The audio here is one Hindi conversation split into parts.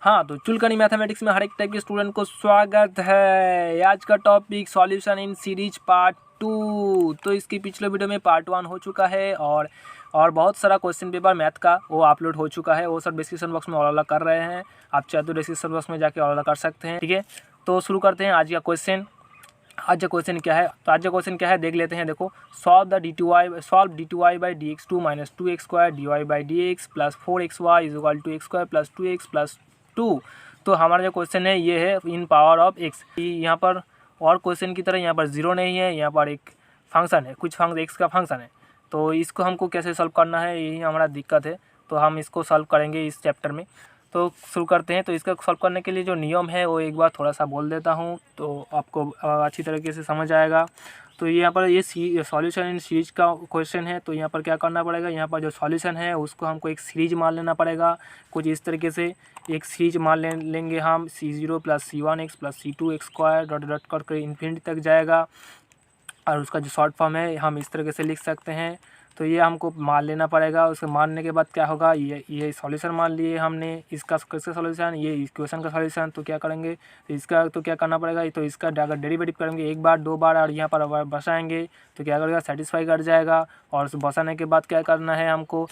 हाँ, तो चुलकनी मैथमेटिक्स में हर एक टाइप के स्टूडेंट को स्वागत है। आज का topic solution in series part 2। तो इसकी पिछले वीडियो में पार्ट 1 हो चुका है और बहुत सारा क्वेश्चन पेपर मैथ का वो अपलोड हो चुका है। वो सब डिस्क्रिप्शन बॉक्स में अलग कर रहे हैं, आप चाहे तो डिस्क्रिप्शन बॉक्स में जाके अलग कर सकते हैं। ठीक है, तो शुरू करते हैं आज का क्वेश्चन। आज का क्वेश्चन क्या है, तो आज का क्वेश्चन क्या है देख लेते हैं। देखो, solve d two y by d x two minus 2x² d y by d x plus 4xy is equal to x² plus 2x plus 2। तो हमारा जो क्वेश्चन है ये है इन पावर ऑफ x। यहाँ पर और क्वेश्चन की तरह यहाँ पर जीरो नहीं है, यहाँ पर एक फंक्शन है, कुछ फंक्शन x का फंक्शन है। तो इसको हमको कैसे सॉल्व करना है, यही हमारा दिक्कत है। तो हम इसको सॉल्व करेंगे इस चैप्टर में। तो शुरू करते हैं। तो इसका सॉल्व करने के लिए जो नियम है वो एक बार थोड़ा सा बोल देता हूँ, तो आपको अच्छी तरीके से समझ आएगा। तो यहाँ पर ये सॉल्यूशन इन सीरीज का क्वेश्चन है। तो यहाँ पर क्या करना पड़ेगा, यहाँ पर जो सॉल्यूशन है उसको हमको एक सीरीज मान लेना पड़ेगा। कुछ इस तरीके से एक सीरीज मान लेंगे हम, C0 plus C1x plus C2x² dot dot करके इन्फिनिटी तक जाएगा। और उसका जो शॉर्ट फॉर्म है हम इस तरीके से लिख सकते हैं। तो ये हमको मान लेना पड़ेगा। उसे मानने के बाद क्या होगा, ये सॉल्यूशन मान लिए हमने, इसका सॉल्यूशन, ये इक्वेशन का सॉल्यूशन। तो क्या करेंगे, तो इसका तो क्या करना पड़ेगा, तो इसका अगर डेरिवेटिव करेंगे एक बार दो बार और यहाँ पर बसाएंगे तो क्या करेगा, सेटिस्फाई कर जाएगा। और उसे बसाने के बाद क्या करना है हमको,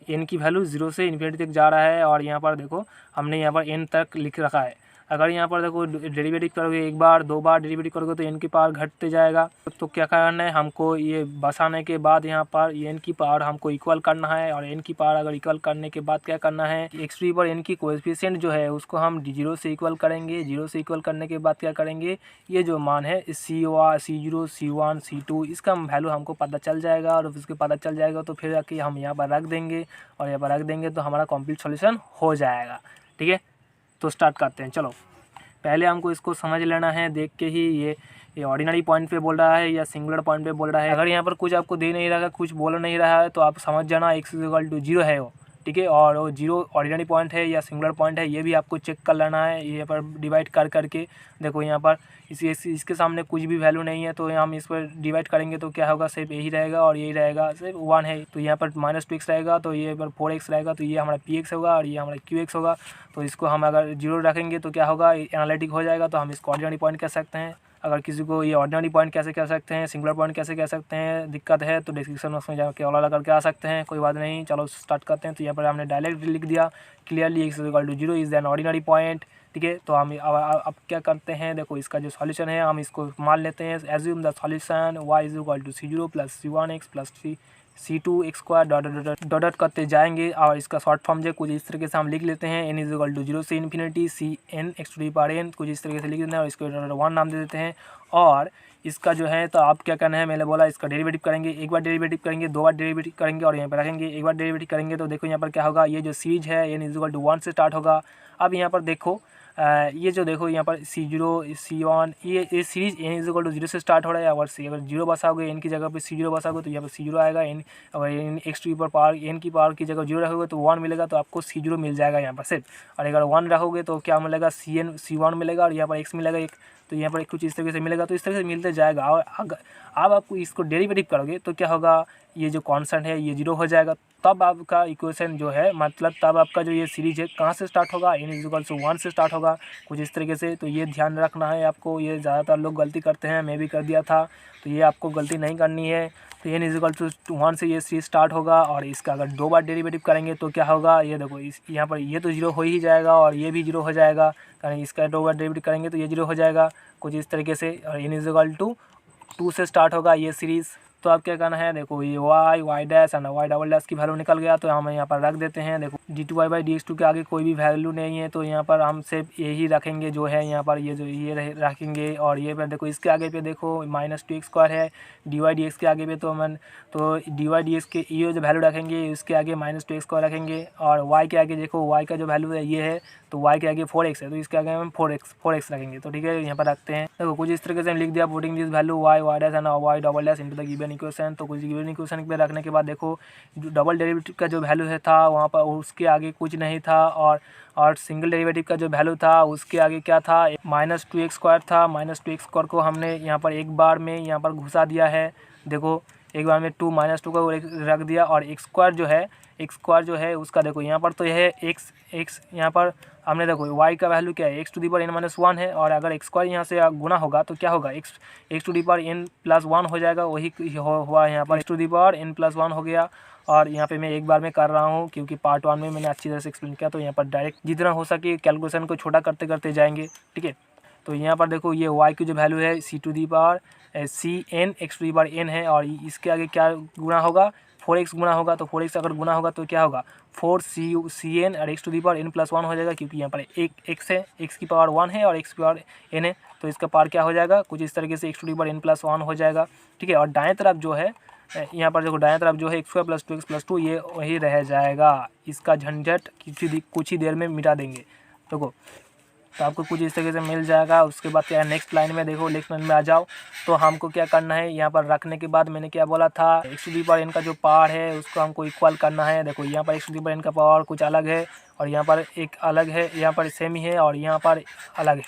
n की वैल्यू 0 से इन्फिनिटी तक जा रहा है। और यहाँ पर देखो हमने यहाँ पर n तक लिख रखा है। अगर यहाँ पर देखो डेरिवेटिव करोगे एक बार दो बार डेरिवेटिव करोगे तो n की पावर घटते जाएगा। तो क्या करना है हमको, ये बसाने के बाद यहाँ पर n की पावर हमको इक्वल करना है। और n की पावर अगर इक्वल करने के बाद क्या करना है, x3 पर n की कोएफिशिएंट जो है उसको हम 0 से इक्वल करेंगे। 0 से इक्वल करने के बाद क्या करेंगे, ये जो मान है C0 C1 C2 इसका वैल्यू हमको पता चल जाएगा। और उसके पता चल जाएगा तो फिर आके हम यहाँ पर रख देंगे, और यहाँ पर रख देंगे तो हमारा कंप्लीट सॉल्यूशन हो जाएगा। ठीक है, तो स्टार्ट करते हैं। चलो, पहले हमको इसको समझ लेना है देख के ही, ये ऑर्डिनरी पॉइंट पे बोल रहा है या सिंगुलर पॉइंट पे बोल रहा है। अगर यहाँ पर कुछ आपको दे नहीं रहा है, कुछ बोल नहीं रहा है, तो आप समझ जाना x इक्वल टू 0 है वो। ठीक है, और वो 0 ऑर्डिनरी पॉइंट है या सिंगुलर पॉइंट है, ये भी आपको चेक कर लेना है। ये पर डिवाइड कर करके देखो, यहाँ पर इसके सामने कुछ भी वैल्यू नहीं है, तो हम इस पर डिवाइड करेंगे तो क्या होगा, सिर्फ यही रहेगा और यही रहेगा, सिर्फ 1 है। तो यहाँ पर -2x रहेगा, तो ये पर 4x रहेगा, तो ये हमारा px होगा और ये हमारा qx होगा। तो इसको हम अगर 0 रखेंगे तो क्या होगा, एनालिटिक हो जाएगा। तो हम इसको ऑर्डिनरी पॉइंट कह सकते हैं। अगर किसी को ये ऑर्डिनरी पॉइंट कैसे कह सकते हैं, सिंगुलर पॉइंट कैसे कह सकते हैं, दिक्कत है तो डिस्क्रिप्शन बॉक्स में जाकर अलग करके आ सकते हैं, कोई बात नहीं। चलो स्टार्ट करते हैं। तो यहाँ पर हमने डायरेक्ट लिख दिया clearly, x equal to 0 is an ordinary point. ठीक है, तो हम अब क्या करते हैं, देखो इसका जो सॉल्यूशन है हम इसको मान लेते हैं। Assume the solution y is equal to C0 plus C1x plus C2x² dot dot करते जाएंगे। और इसका शॉर्ट फॉर्म जो कुछ इस तरीके से हम लिख लेते हैं, n इज इक्वल टू 0 से infinity Cn x to the power n, कुछ इस तरीके से लिख देते हैं और इसको 1 नाम दे देते हैं। और इसका जो है, तो आप क्या करना है, मैंने बोला इसका डेरिवेटिव करेंगे, एक बार डेरिवेटिव करेंगे, दो बार डेरिवेटिव करेंगे और यहाँ पर रखेंगे। एक बार डेरिवेटिव करेंगे तो देखो यहाँ पर क्या होगा, ये जो सीरीज है n इज इक्वल टू 1 से स्टार्ट होगा। अब यहाँ पर देखो ये जो देखो यहाँ पर C0 C1 ये series n is equal to 0 से स्टार्ट हो रहा है। अगर 0 बसाओगे n की जगह पे C0 बसाओगे तो यहाँ पर C0 आएगा। n अगर x टू पावर n की पावर की जगह 0 रखोगे तो 1 मिलेगा, तो आपको C0 मिल जाएगा यहाँ पर सिर्फ। और अगर 1 रखोगे तो क्या मिलेगा, C1 मिलेगा और यहाँ पर x मिलेगा एक, तो यहाँ पर कुछ इस तरीके से मिलेगा। तो इस तरीके से मिलते जाएगा। और अब आपको इसको डेरिवेटिव करोगे तो क्या होगा, ये जो कांस्टेंट है ये 0 हो जाएगा। तब आपका इक्वेशन जो है, मतलब तब आपका जो ये सीरीज है कहाँ से स्टार्ट होगा, n इज इक्वल टू 1 से स्टार्ट होगा, कुछ इस तरीके से। तो ये ध्यान रखना है आपको, ये ज़्यादातर लोग गलती करते हैं, मैं भी कर दिया था, तो ये आपको गलती नहीं करनी है। तो n इज इक्वल टू 1 से ये सीरीज स्टार्ट होगा। और इसका अगर दो बार डेरिवेटिव करेंगे तो क्या होगा, ये देखो यहाँ पर ये तो 0 हो ही जाएगा और ये भी 0 हो जाएगा, कारण इसका दो बार डेरिवेटिव करेंगे तो ये 0 हो जाएगा, कुछ इस तरीके से। और n इज इक्वल टू 2 से स्टार्ट होगा ये सीरीज़। तो अब क्या करना है, देखो ये y डैश और y डबल डैश की वैल्यू निकल गया, तो हम यहाँ पर रख देते हैं। देखो d2y बाई dx2 के आगे कोई भी वैल्यू नहीं है, तो यहाँ पर हम सिर्फ यही रखेंगे जो है यहाँ पर, ये जो ये रखेंगे। और ये पर देखो इसके आगे पे देखो -2x² है, dy dx के आगे पे तो dy dx के ये जो वैल्यू रखेंगे इसके आगे -2x² रखेंगे। और y के आगे देखो y का जो वैल्यू है ये है, तो y के आगे 4x है, तो इसके आगे हम 4x रखेंगे। तो ठीक है, यहाँ पर रखते हैं। देखो कुछ इस तरीके से हम लिख दिया, putting this value y dash and y double dash into the given equation. तो कुछ गिवन इक्वेशन पे रखने के बाद देखो डबल डेरिवेटिव का जो वैल्यू है था वहाँ पर उसके आगे कुछ नहीं था, और सिंगल डेरिवेटिव का जो वैल्यू था उसके आगे क्या था, -2x² था। -2x² को हमने यहाँ पर एक बार में यहाँ पर घुसा दिया है। देखो एक बार में 2 -2 को रख दिया, और एक्स स्क्वायर जो है उसका देखो यहाँ पर तो यह है एक्स यहाँ पर हमने देखो y का वैल्यू क्या है, x to the power n - 1 है, और अगर एक्स स्क्वायर यहाँ से गुना होगा तो क्या होगा, x to the power n + 1 हो जाएगा, वही हुआ यहाँ पर x to the power n + 1 हो गया। और यहाँ पे मैं एक बार में कर रहा हूँ क्योंकि पार्ट 1 में मैंने अच्छी तरह से एक्सप्लेन किया, तो यहाँ पर डायरेक्ट जितना हो सके कैलकुलेशन को छोटा करते करते जाएंगे, ठीक है। तो यहाँ पर देखो ये y की जो वैल्यू है c to the power cn x to the power n है, और इसके आगे क्या गुना होगा, 4x गुना होगा, तो 4x अगर गुना होगा तो क्या होगा 4cn और x to the power n + 1 हो जाएगा, क्योंकि यहाँ पर एक x है, x की पावर 1 है और x की पावर n है, तो इसका पावर क्या हो जाएगा, कुछ इस तरीके से x to the power n + 1 हो जाएगा, ठीक है। और दाएं तरफ जो है यहाँ पर देखो दाएं तरफ जो है x² + 2x + 2 ये वही रह जाएगा, इसका झंझट कुछ ही देर में मिटा देंगे, देखो तो आपको कुछ इस तरीके से मिल जाएगा। उसके बाद क्या है, नेक्स्ट लाइन में देखो, नेक्स्ट लाइन में आ जाओ, तो हमको क्या करना है, यहाँ पर रखने के बाद मैंने क्या बोला था, x to the power n का जो पावर है उसको हमको इक्वल करना है। देखो यहाँ पर x to the power n का पावर कुछ अलग है, और यहाँ पर एक अलग है, यहाँ पर सेम ही है, और यहाँ पर अलग है,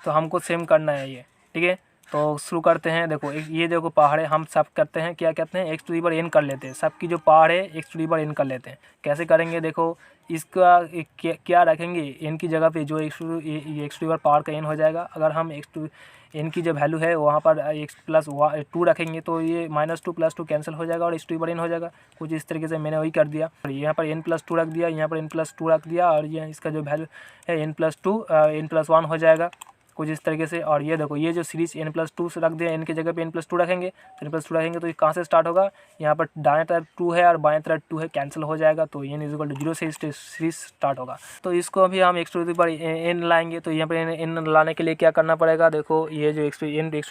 तो हमको सेम करना है ये, ठीक है। तो शुरू करते हैं। देखो ये देखो पहाड़ है, हम सब करते हैं क्या कहते हैं, x to the power n कर लेते हैं, सबकी जो पहाड़ है x to the power n कर लेते हैं। कैसे करेंगे, देखो इसका क्या रखेंगे, n की जगह पे जो एक्स टू दी पावर का n हो जाएगा। अगर हम एक्स टू n की जो वैल्यू है वहाँ पर x + 2 रखेंगे तो ये -2 + 2 कैंसिल हो जाएगा और x to the power n हो जाएगा। कुछ इस तरीके से मैंने वही कर दिया, यहाँ पर n + 2 रख दिया, यहाँ पर n + 2 रख दिया, और ये इसका जो वैल्यू है n + 2 n + 1 हो जाएगा, कुछ इस तरीके से। और ये देखो ये जो सीरीज n + 2 से रख दिया, n की जगह पे n + 2 रखेंगे, तो n + 2 रखेंगे तो ये कहाँ से स्टार्ट होगा, यहाँ पर दाएं तरफ 2 है और बाएं तरफ 2 है, कैंसिल हो जाएगा, तो n = 0 से सीरीज स्टार्ट होगा। तो इसको अभी हम x to the power n लाएंगे, तो यहाँ पर n लाने के लिए क्या करना पड़ेगा, देखो ये जो x to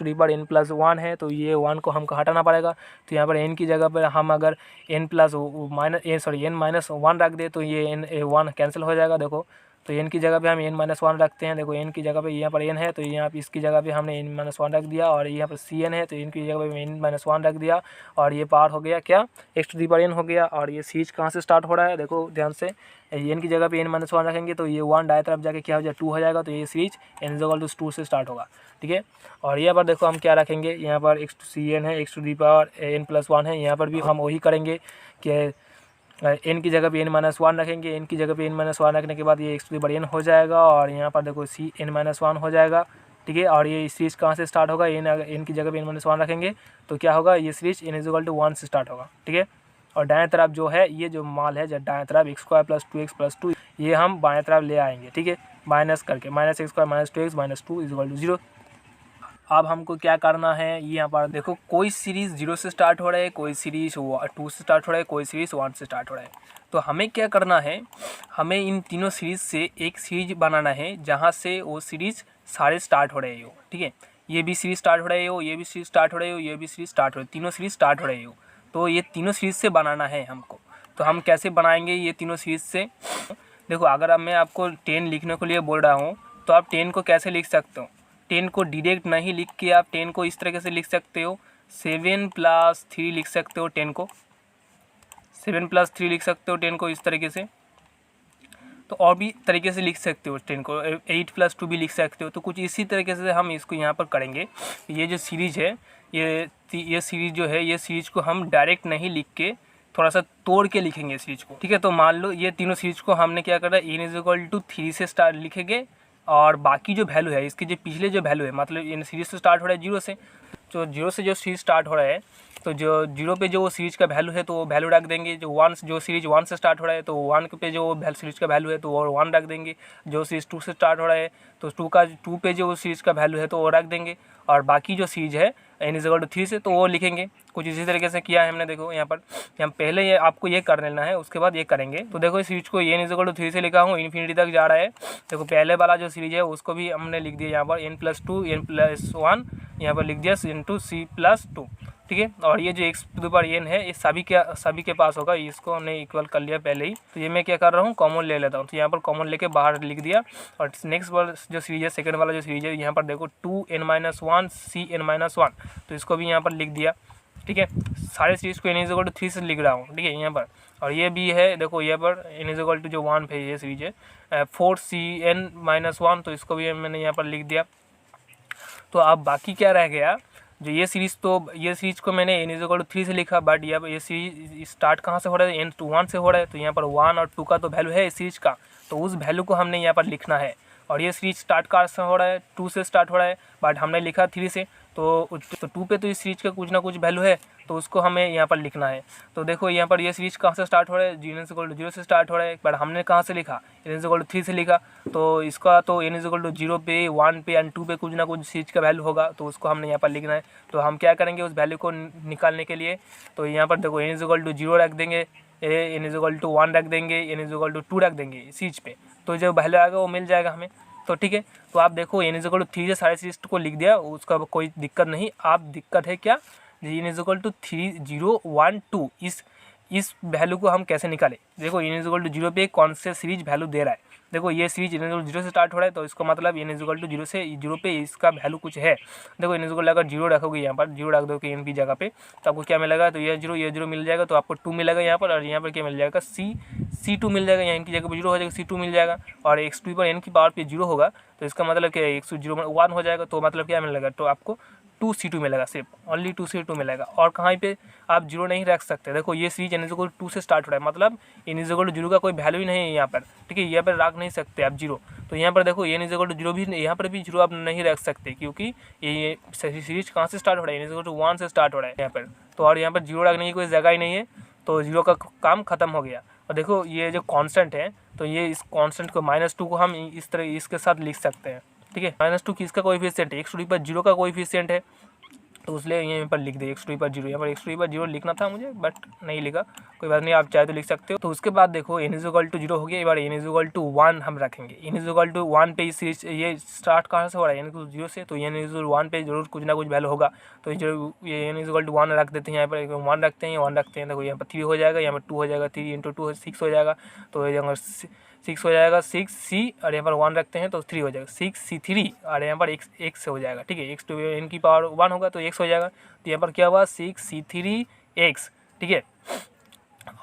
the power n + 1 है, तो ये 1 को हमको हटाना पड़ेगा। तो यहाँ पर n की जगह पर हम अगर n -1 रख दे तो ये n 1 कैंसिल हो जाएगा। देखो तो n की जगह पे हम n - 1 रखते हैं, देखो n की जगह पे यहाँ पर n है, तो यहाँ पे इसकी जगह पे हमने n - 1 रख दिया, और यहाँ पर cn है तो n की जगह पे n - 1 रख दिया, और ये पार हो गया क्या, x to the power n हो गया। और ये सीरीज कहाँ से स्टार्ट हो रहा है, देखो ध्यान से, n की जगह पे n - 1 रखेंगे तो ये 1 दाएं तरफ जाके क्या हो जाए 2 हो जाएगा, तो ये सीरीज n = 2 से स्टार्ट होगा, ठीक है। और यहाँ पर देखो हम क्या रखेंगे, यहाँ पर cn है, x to the power n + 1 है, यहाँ पर भी हम वही करेंगे कि n की जगह पे n - 1 रखेंगे, n की जगह पे n - 1 रखने के बाद ये x to the power n हो जाएगा, और यहाँ पर देखो n - 1 हो जाएगा, ठीक है। और ये सीरीज कहाँ से स्टार्ट होगा, n की जगह पे n - 1 रखेंगे तो क्या होगा, ये सीरीज n = 1 से स्टार्ट होगा, ठीक है। और दाएं तरफ जो है ये जो माल है, जब दाएं तरफ x² + 2x + 2 ये हम बाएं तरफ ले आएंगे, ठीक है, माइनस करके -x² - 2x - 2 = 0। अब हमको क्या करना है, यहाँ पर देखो कोई सीरीज़ 0 से स्टार्ट हो रहा है, कोई सीरीज़ 2 से स्टार्ट हो रहा है, कोई सीरीज़ 1 से स्टार्ट हो रहा है। तो हमें क्या करना है, हमें इन तीनों सीरीज़ से एक सीरीज बनाना है जहाँ से वो सीरीज़ सारे स्टार्ट हो रहे हो, ठीक है। ये भी सीरीज़ स्टार्ट हो रहे हो, ये भी सीरीज़ स्टार्ट हो रहे हो, ये भी सीरीज़ स्टार्ट हो रहे हो, तीनों सीरीज़ स्टार्ट हो रहे हो। तो ये तीनों सीरीज़ से बनाना है हमको। तो हम कैसे बनाएंगे ये तीनों सीरीज़ से, देखो अगर अब मैं आपको 10 लिखने के लिए बोल रहा हूँ तो आप 10 को कैसे लिख सकते हो, 10 को डायरेक्ट नहीं लिख के आप 10 को इस तरीके से लिख सकते हो, 7 + 3 लिख सकते हो, 10 को 7 + 3 लिख सकते हो, 10 को इस तरीके से। तो और भी तरीके से लिख सकते हो 10 को, 8 + 2 भी लिख सकते हो। तो कुछ इसी तरीके से हम इसको यहाँ पर करेंगे। ये जो सीरीज है, ये सीरीज जो है, ये सीरीज को हम डायरेक्ट नहीं लिख के थोड़ा सा तोड़ के लिखेंगे सीरीज को, ठीक है। तो मान लो ये तीनों सीरीज को हमने क्या करना है, n = 3 से स्टार्ट लिखेंगे, और बाकी जो वैल्यू है इसके जो पिछले जो वैल्यू है, मतलब इन सीरीज से स्टार्ट हो रहा है 0 से, तो 0 से जो सीरीज स्टार्ट हो रहा है तो जो 0 पे जो सीरीज का वैल्यू है तो वो वैल्यू रख देंगे। जो सीरीज 1 से स्टार्ट हो रहा है तो 1 पे जो सीरीज का वैल्यू है तो वो 1 रख देंगे। जो सीरीज 2 से स्टार्ट हो रहा है तो 2 पे जो सीरीज का वैल्यू है तो वो रख देंगे, और बाकी जो सीरीज है n = 3 से तो वो लिखेंगे। कुछ इसी तरीके से किया है हमने। देखो यहाँ पर हम पहले ये आपको ये कर लेना है, उसके बाद ये करेंगे। तो देखो इस सीरीज को n = 3 से लिखा हूँ, इन्फिनिटी तक जा रहा है। देखो पहले वाला जो सीरीज है उसको भी हमने लिख दिया यहाँ पर n + 2 n + 1 यहाँ पर लिख दिया × c + 2, ठीक है। और ये जो x to the power n है ये सभी के पास होगा, इसको हमने इक्वल कर लिया पहले ही। तो ये मैं क्या कर रहा हूँ, कॉमन ले लेता हूँ। तो यहाँ पर कॉमन लेके बाहर लिख दिया। और नेक्स्ट वाला जो सीरीज है, सेकंड वाला जो सीरीज है, यहाँ पर देखो 2n - 1 cn - 1, तो इसको भी यहाँ पर लिख दिया, ठीक है। सारे सीरीज को n = 3 से लिख रहा हूँ, ठीक है, यहाँ पर। और ये भी है, देखो यहाँ पर n = जो 1 पे ये सीरीज है 4cn - 1, तो इसको भी मैंने यहाँ पर लिख दिया। तो अब बाकी क्या रह गया, जो ये सीरीज को मैंने n इक्वल टू 3 से लिखा, बट ये सीरीज स्टार्ट कहाँ से हो रहा है, n टू 1 से हो रहा है। तो यहाँ पर 1 और 2 का तो वैल्यू है इस सीरीज का, तो उस वैल्यू को हमने यहाँ पर लिखना है। और ये सीरीज स्टार्ट कहाँ से हो रहा है, 2 से स्टार्ट हो रहा है, बट हमने लिखा 3 से। तो 2 पे तो इस सीरीज का कुछ ना कुछ वैल्यू है, तो उसको हमें यहाँ पर लिखना है। तो देखो यहाँ पर ये सीरीज कहाँ से स्टार्ट हो रहा है, n इक्वल टू 0 से स्टार्ट हो रहा है, बट हमने कहाँ से लिखा, n इक्वल टू 3 से लिखा। तो इसका तो n इक्वल टू 0 पे, 1 पे एंड 2 पे कुछ ना कुछ सीरीज का वैल्यू होगा, तो उसको हमने यहाँ पर लिखना है। तो हम क्या करेंगे उस वैल्यू को निकालने के लिए, तो यहाँ पर देखो n इक्वल टू 0 रख देंगे, n इक्वल टू 1 रख देंगे, n इक्वल टू 2 रख देंगे सीरीज पे, तो जो वैल्यू आएगा वो मिल जाएगा हमें। तो ठीक है, तो आप देखो n इक्वल टू 3 से सारे सीरीज को लिख दिया, उसका कोई दिक्कत नहीं। आप दिक्कत है क्या, n इक्वल टू 3 0 1 2 इस वैल्यू को हम कैसे निकालें। देखो n इक्वल टू 0 पे कौन से सीरीज वैल्यू दे रहा है। देखो ये सीरीज n इक्वल टू 0 से स्टार्ट हो रहा है, तो इसका मतलब n इक्वल टू 0 से 0 पे इसका वैल्यू कुछ है। देखो n इक्वल अगर 0 रखोगे, यहाँ पर 0 रख दोगे n की जगह पे, तो आपको क्या मिलेगा, तो ये 0 मिल जाएगा, तो आपको 2 मिलेगा यहाँ पर। और यहाँ पर क्या मिल जाएगा, C2 मिल जाएगा, यहाँ n की जगह पर 0 हो जाएगा, C2 मिल जाएगा। और x2 पर n की पावर पे 0 होगा, तो इसका मतलब क्या है, x2 0 1 हो जाएगा, तो मतलब क्या मिलेगा, तो आपको 2C2 मिलेगा, सिर्फ ओनली 2C2 मिलेगा। और कहाँ पे आप 0 नहीं रख सकते। देखो ये सीरीज n इक्वल टू 2 से स्टार्ट हो रहा है, मतलब n इक्वल टू 0 का कोई वैल्यू ही नहीं है यहाँ पर, ठीक है, यहाँ पर रख नहीं सकते आप 0। तो यहाँ पर देखो n इक्वल टू 0 भी, यहाँ पर भी 0 आप नहीं रख सकते, क्योंकि ये सीरीज कहाँ से स्टार्ट हो रहा है, n इक्वल टू 1 से स्टार्ट हो रहा है यहाँ पर। तो और यहाँ पर 0 रखने की कोई जगह ही नहीं है, तो 0 का काम खत्म हो गया। और देखो ये जो कॉन्स्टेंट है, तो ये इस कॉन्स्टेंट को -2 को हम इस तरह इसके साथ लिख सकते हैं, ठीक है। -2 किसका कोएफिशिएंट है, x टू दी पावर 0 का कोएफिशिएंट है, तो इसलिए यहाँ पर लिख दे x टू दी पावर 0। यहाँ पर x टू दी पावर 0 लिखना था मुझे, बट नहीं लिखा, कोई बात नहीं, आप चाहे तो लिख सकते हो। तो उसके बाद देखो n इक्वल टू 0 हो गया, एक बार n इक्वल टू 1 हम रखेंगे। n इक्वल टू 1 पे इस सीरीज ये स्टार्ट कहाँ से हो रहा है, n इक्वल 0 से, तो n इक्वल 1 पे जरूर कुछ ना कुछ वैल्यू होगा। तो ये n इक्वल टू 1 रख देते हैं, यहाँ पर 1 रखते हैं, 1 रखते हैं। देखो यहाँ पर 3 हो जाएगा, यहाँ पर 2 हो जाएगा, 3 इंटू 2 6 हो जाएगा, तो यहाँ 6 हो जाएगा, 6C, और यहाँ पर 1 रखते हैं तो 3 हो जाएगा, 6C3, और यहाँ पर x हो जाएगा, ठीक है। x टू n की पावर 1 होगा तो x हो जाएगा, तो यहाँ पर क्या हुआ, 6C3x, ठीक है।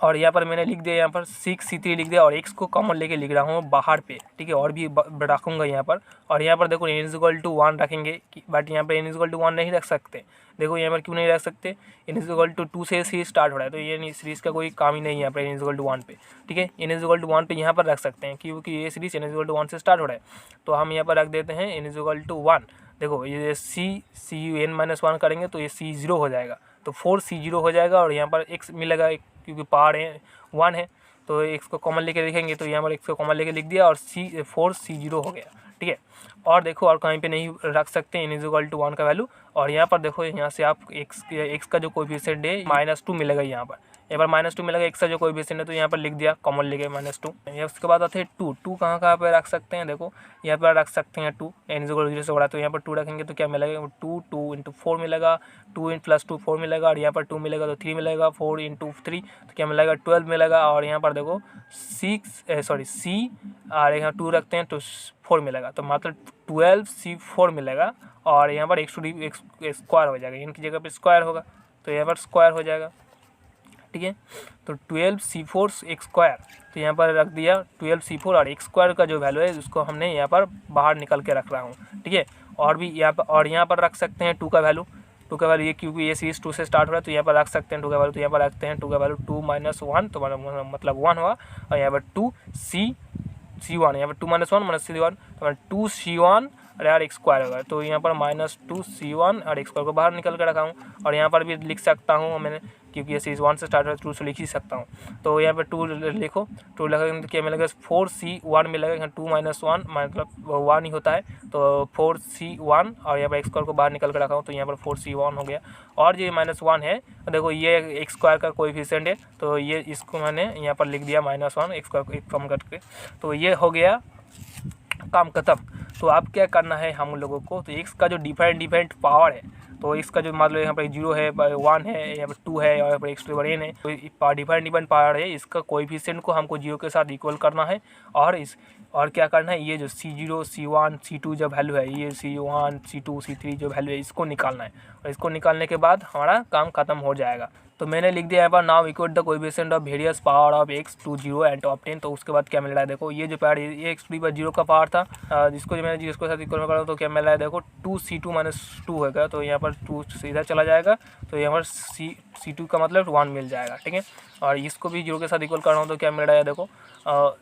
और यहाँ पर मैंने लिख दिया, यहाँ पर 6C3 लिख दिया, और x को कॉमन लेके लिख रहा हूँ बाहर पे, ठीक है, और भी रखूँगा यहाँ पर। और यहाँ पर देखो n इक्वल टू 1 रखेंगे, बट यहाँ पर n इक्वल टू 1 नहीं रख सकते। देखो यहाँ पर क्यों नहीं रख सकते, n इक्वल टू 2 से सीरीज स्टार्ट हो रहा है, तो ये सीरीज का कोई काम ही नहीं है यहाँ पर n इक्वल टू 1 पे, ठीक है। n इक्वल टू 1 पे यहाँ पर रख सकते हैं, क्योंकि ये सीरीज n इक्वल टू 1 से स्टार्ट हो रहा है, तो हम यहाँ पर रख देते हैं n इक्वल टू 1। देखो ये n-1 करेंगे तो ये C0 हो जाएगा, तो 4C0 हो जाएगा, और यहाँ पर x मिलेगा, क्योंकि पावर है 1 है, तो x को कॉमन लेके लिखेंगे, तो यहाँ पर x को कॉमन लेके लिख दिया, और 4C0 हो गया, ठीक है। और देखो और कहीं पे नहीं रख सकते n इक्वल टू 1 का वैल्यू। और यहाँ पर देखो, यहाँ से आप x का जो कोएफिशिएंट है -2 मिलेगा, यहाँ पर -2 मिलेगा, x का जो कोएफिशिएंट है, तो यहाँ पर लिख दिया, कॉमन लेके -2। उसके बाद आते हैं 2 कहाँ पे रख सकते हैं, देखो यहाँ पर रख सकते हैं 2, n इक्वल टू 0 से बड़ा, तो यहाँ पर 2 रखेंगे तो क्या मिलेगा, 2 इंटू 4 मिलेगा, 2 प्लस 2 4 मिलेगा, और यहाँ पर 2 मिलेगा तो 3 मिलेगा, 4 इंटू 3 तो क्या मिलेगा, 12 मिलेगा। और यहाँ पर देखो C, और यहाँ 2 रखते हैं तो 4 मिलेगा, तो मतलब 12C4 मिलेगा। और यहाँ पर x टू दी स्क्वायर हो जाएगा, इनकी जगह पे स्क्वायर होगा, तो यहाँ पर स्क्वायर हो जाएगा, ठीक है। तो 12C4 x स्क्वायर, तो यहाँ पर रख दिया 12C4, और x स्क्वायर का जो वैल्यू है उसको हमने यहाँ पर बाहर निकल के रख रहा हूँ, ठीक है। और भी यहाँ पर रख सकते हैं 2 का वैल्यू, ये क्योंकि ये सीरीज 2 से स्टार्ट हो रहा है, तो यहाँ पर रख सकते हैं 2 का वैल्यू, तो यहाँ पर रखते हैं 2 का वैल्यू 2 - 1, तो मतलब 1 हुआ। और यहाँ पर 2C1, यहाँ पर 2 - 1 -C1, तो 2C1 और यार x स्क्वायर होगा, तो यहाँ पर -2C1 और x स्क्वायर को बाहर निकल कर रखा हूँ। और यहाँ पर भी लिख सकता हूँ मैंने, क्योंकि ये सीरीज 1 से स्टार्ट है, 2 से लिख ही सकता हूँ। तो यहाँ पर 2 लिखो, 2 लिखेंगे तो क्या मिलेगा, 4C1 मिलेगा, यहाँ 2 - 1 मतलब 1 ही होता है, तो 4C1, और यहाँ पर x स्क्वायर को बाहर निकल कर रखा हूँ, तो यहाँ पर 4C1 हो गया। और ये -1 है, देखो ये x स्क्वायर का कोएफिशिएंट है, तो ये इसको मैंने यहाँ पर लिख दिया -1 x स्क्वायर को एक कम करके, तो ये हो गया काम खत्म। तो अब क्या करना है हम लोगों को, तो x का जो डिफरेंट पावर है, तो x का जो मतलब यहाँ पर 0 है, 1 है, यहाँ पर 2 है, और यहाँ पर x टू पावर n है, तो डिफरेंट पावर है, इसका कोएफिशिएंट को हमको 0 के साथ इक्वल करना है। और क्या करना है, ये जो C0 C1 C2 जो वैल्यू है, ये C1 C2 C3 जो वैल्यू है, इसको निकालना है। और इसको निकालने के बाद हमारा काम खत्म हो जाएगा। तो मैंने लिख दिया यहाँ पर now equate the coefficient of various power of x to 0 and to obtain. तो उसके बाद क्या मिल रहा है, देखो ये जो पावर ये x टू दी पावर 0 का पावर था, जिसको जो मैंने जिसको साथ इक्वल में करा तो क्या मिल रहा है, देखो 2c2 - 2 होगा, तो यहाँ पर 2 सीधा चला जाएगा, तो यहाँ पर c2 का मतलब 1 मिल जाएगा, ठीक है। और इसको भी 0 के साथ इक्वल कर रहा हूँ तो क्या मिल रहा है, देखो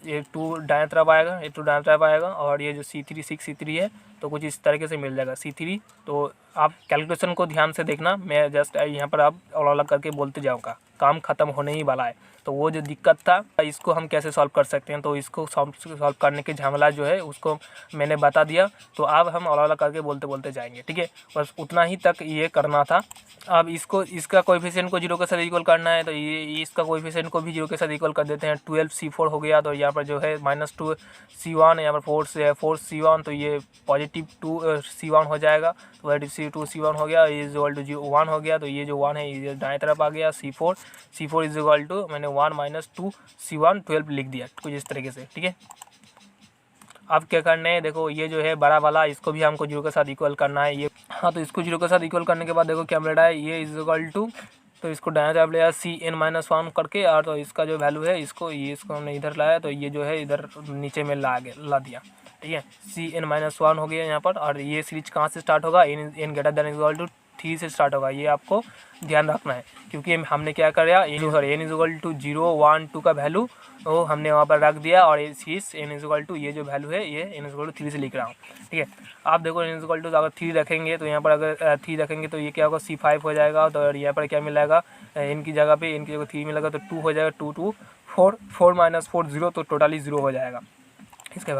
ये 2 दाएं तरफ आएगा, ये 2 दाएं तरफ आएगा, और ये जो c3 6c3 है तो कुछ इस तरीके से मिल जाएगा c3। तो आप कैलकुलेशन को ध्यान से देखना, मैं जस्ट यहाँ पर आप अलग करके बोलते जाऊँगा, काम ख़त्म होने ही वाला है। तो वो जो दिक्कत था इसको हम कैसे सॉल्व कर सकते हैं, तो इसको सॉल्व करने के झमेला जो है उसको मैंने बता दिया। तो अब हम अलग करके बोलते बोलते जाएंगे, ठीक है। बस उतना ही तक ये करना था। अब इसका कोएफिशिएंट को 0 के साथ इक्वल करना है, तो ये इसका कोएफिशिएंट को भी 0 के साथ इक्वल कर देते हैं। 12c4 हो गया, तो यहाँ पर जो है -2c1, यहाँ पर 4c1, तो ये पॉजिटिव 2c1 हो जाएगा, तो पॉजिटिव 2c1 हो गया, इज इक्वल टू 1 हो गया, तो ये जो 1 है ये दाएं तरफ आ गया। c4 इज इक्वल टू मैंने 1 - 2c1 12 लिख दिया, कुछ इस तरीके से, ठीक है। अब क्या करना है, देखो ये जो है बड़ा वाला इसको भी हमको 0 के साथ इक्वल करना है, ये हाँ। तो इसको 0 के साथ इक्वल करने के बाद देखो क्या मिल रहा है, ये इज इक्वल टू, तो इसको दाएं तरफ ले आया cn-1 करके, और तो इसका जो वैल्यू है इसको हमने इधर लाया, तो ये जो है इधर नीचे में ला दिया, ठीक है। cn-1 हो गया यहाँ पर, और ये सीरीज कहाँ से स्टार्ट होगा, n greater than equal to 3 से स्टार्ट होगा, ये आपको ध्यान रखना है। क्योंकि हमने क्या कराया, n इज इक्वल टू 0 1 2 का वैल्यू वो हमने वहाँ पर रख दिया, और ये series n is equal to ये जो वैल्यू है ये n इज इक्वल टू 3 से लिख रहा हूँ, ठीक है। आप देखो n इज इक्वल टू अगर 3 रखेंगे तो यहाँ पर अगर 3 रखेंगे तो ये क्या होगा, c5 हो जाएगा, तो यहाँ पर क्या मिलेगा, n की जगह 3 मिलेगा, तो 2 हो जाएगा, 2 2 4 4 - 4 0, तो टोटली 0 हो जाएगा। इसके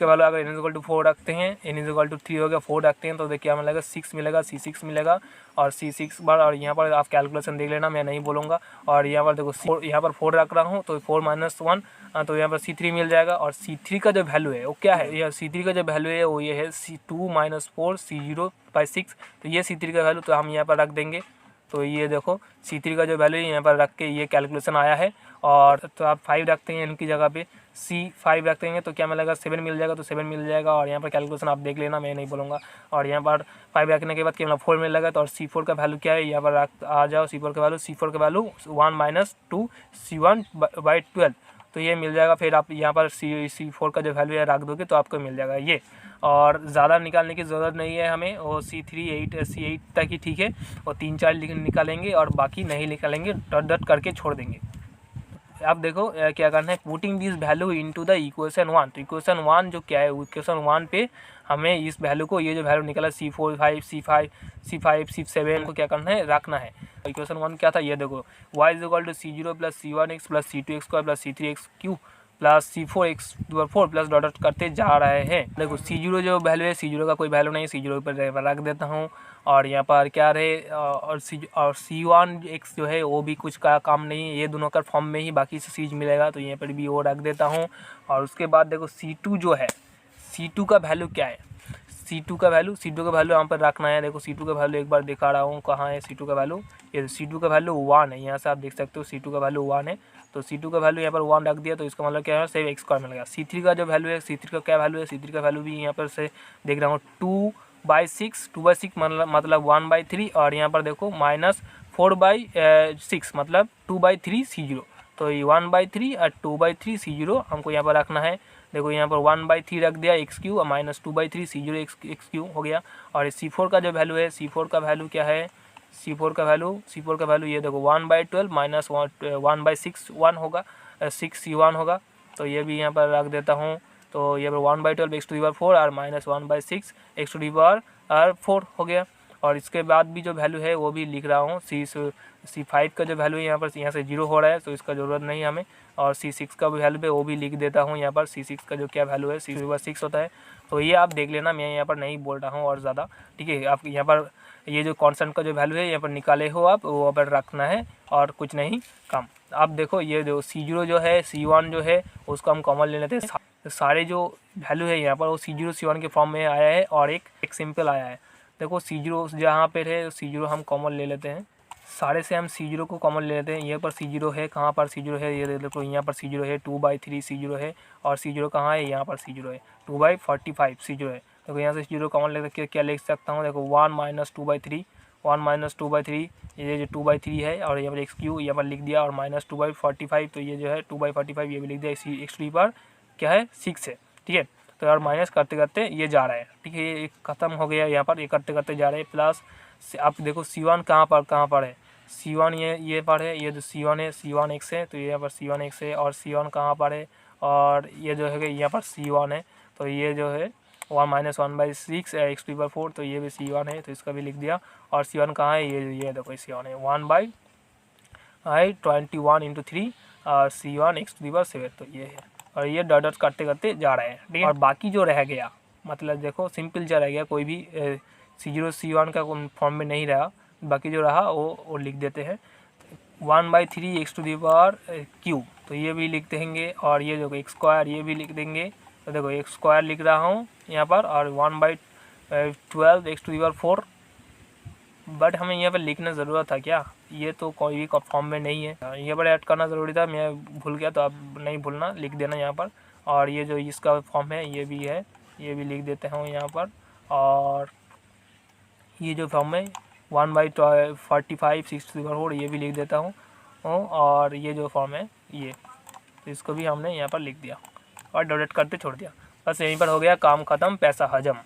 बाद अगर n इज इक्वल टू 4 रखते हैं, n इज इक्वल टू 3 हो गया, 4 रखते हैं तो देखिए क्या मिलेगा, 6 मिलेगा, c6 मिलेगा, और c6 बार, और यहाँ पर आप कैलकुलेशन देख लेना, मैं नहीं बोलूँगा। और यहाँ पर देखो यहाँ पर 4 रख रहा हूँ, तो 4 - 1, तो यहाँ पर c3 मिल जाएगा। और c3 का जो वैल्यू है वो क्या है, यह c3 का जो वैल्यू है वो ये है 2 - 4 c0/6, तो ये c3 का वैल्यू तो हम यहाँ पर रख देंगे। तो ये देखो c3 का जो वैल्यू है यहाँ पर रख के ये कैलकुलेशन आया है। और तो आप 5 रखते हैं इनकी जगह पे, c5 रखते हैं तो क्या मिलेगा, 7 मिल जाएगा, तो 7 मिल जाएगा। और यहाँ पर कैलकुलेशन आप देख लेना, मैं नहीं बोलूँगा। और यहाँ पर 5 रखने के बाद क्या मतलब 4 मिल जाएगा। तो और c4 का वैल्यू क्या है, यहाँ पर आ जाओ, c4 का वैल्यू 1 - 2c1/12, तो ये मिल जाएगा। फिर आप यहाँ पर c4 का जो वैल्यू है रख दोगे तो आपको मिल जाएगा ये। और ज़्यादा निकालने की ज़रूरत नहीं है हमें, वो c8 तक ही ठीक है, और 3 4 निकालेंगे और बाकी नहीं निकालेंगे, डट करके छोड़ देंगे। अब देखो क्या करना है, putting this value into the equation 1। तो इक्वेशन 1 जो क्या है, इक्वेशन 1 पे हमें इस वैल्यू को, ये जो वैल्यू निकला c4 c5 c7 को क्या करना है, रखना है। इक्वेशन 1 क्या था, ये देखो y is equal to c0 + c1x + c2x² + c3x³ + c4x4 plus dot करते जा रहे हैं। देखो c0 जो वैल्यू है, c0 का कोई वैल्यू नहीं, c0 पर रख देता हूँ। और यहाँ पर क्या रहे, और c1x जो है वो भी कुछ का काम नहीं है, ये दोनों का फॉर्म में ही बाकी से चीज़ मिलेगा, तो यहाँ पर भी वो रख देता हूँ। और उसके बाद देखो c2 जो है, c2 का वैल्यू क्या है, c2 का वैल्यू यहाँ पर रखना है। देखो c2 का वैल्यू एक बार दिखा रहा हूँ, कहाँ है c2 का वैल्यू, ये c2 का वैल्यू 1 है, यहाँ से आप देख सकते हो c2 का वैल्यू 1 है। तो c2 का वैल्यू यहाँ पर 1 रख दिया, तो इसका मतलब क्या है, सेव x² मिलेगा। c3 का जो वैल्यू है, c3 का क्या वैल्यू है, c3 का वैल्यू भी यहाँ पर से देख रहा हूँ 2/6 मतलब 1/3, और यहाँ पर देखो -4/6 मतलब 2/3 c0। तो ये 1/3 और 2/3 c0 हमको यहाँ पर रखना है। देखो यहाँ पर 1/3 रख दिया x³ और -2/3 c0 x³ हो गया। और c4 का जो वैल्यू है, c4 का वैल्यू क्या है, c4 का वैल्यू ये देखो 1/12 - 1/6 1 होगा, 6c1 होगा। तो ये भी यहाँ पर रख देता हूँ। तो ये 1/12 x⁴ और -1/6 x⁴ हो गया। और इसके बाद भी जो वैल्यू है वो भी लिख रहा हूँ। c5 का जो वैल्यू है यहाँ से 0 हो रहा है, तो इसका ज़रूरत नहीं है हमें। और c6 का वैल्यू पे वो भी लिख देता हूँ यहाँ पर। c6 का जो क्या वैल्यू है, c6 होता है। तो ये आप देख लेना, मैं यहाँ पर नहीं बोल रहा हूँ और ज़्यादा, ठीक है। आप यहाँ पर ये जो कांस्टेंट का जो वैल्यू है यहाँ पर निकाले हो आप, वो पर रखना है और कुछ नहीं काम। आप देखो ये जो c0 जो है, c1 जो है उसको हम कॉमन ले लेते हैं। सारे जो वैल्यू है यहाँ पर वो c0 c1 के फॉर्म में आया है और एक सिंपल आया है। देखो c0 जहाँ पर है c0 हम कॉमन ले लेते हैं, सारे से हम c0 को कॉमन ले लेते हैं। यहाँ पर c0 है, कहाँ पर c0 है, ये देखो यहाँ पर c0 है, 2/3 c0 है। और c0 कहाँ है, यहाँ पर c0 है, 2/45 c0 है। देखो यहाँ से 0 कॉमन लेकर क्या लिख सकता हूँ, देखो 1 - 2/3 वन माइनस 2/3, ये जो 2/3 है, और यहाँ पर एक्स क्यू यहाँ पर लिख दिया, और माइनस 2/45, तो ये जो है 2/45 ये भी लिख दिया। एक्स टू दी पावर क्या है 6 है, ठीक है। तो यार माइनस करते करते ये जा रहा है, ठीक है, ये खत्म हो गया यहाँ पर, ये करते करते जा रहे हैं। प्लस आप देखो C1 कहाँ पर है, C1 ये पर है, ये जो C1 है C1 x है, तो ये यहाँ पर C1 x है, और C1 कहाँ पर है, और ये जो है यहाँ पर C1 है, तो ये जो है 1 minus 1/6 x to the power 4, तो ये भी C1 है, तो इसका भी लिख दिया। और C1 कहाँ है, ये देखो C1 है 1/21 × 3 और C1 x to the power 7, तो ये है। और ये डॉट डॉट करते करते जा रहे हैं, ठीक है। और बाकी जो रह गया, मतलब देखो सिंपल जो रह गया, कोई भी C0 C1 का फॉर्म में नहीं रहा, बाकी जो रहा वो लिख देते हैं 1/3 x to the power cube, तो ये भी लिख देंगे। और ये देखो एक्स स्क्वायर ये भी लिख देंगे, तो देखो एक्स स्क्वायर लिख रहा हूँ यहाँ पर, और 1/12 x to the power 4, but हमें यहाँ पर लिखना ज़रूरत था क्या, ये तो कोई भी फॉर्म में नहीं है, ये पर ऐड करना ज़रूरी था, मैं भूल गया, तो अब नहीं भूलना, लिख देना यहाँ पर। और ये जो इसका फॉर्म है ये भी है, ये भी लिख देते हैं यहाँ पर। और ये जो फॉर्म है 1/45 6 टू दी पावर 4 ये भी लिख देता हूँ। और ये जो फॉर्म है ये, तो इसको भी हमने यहाँ पर लिख दिया और डोनेट करते छोड़ दिया। बस यहीं पर हो गया काम ख़त्म, पैसा हजम।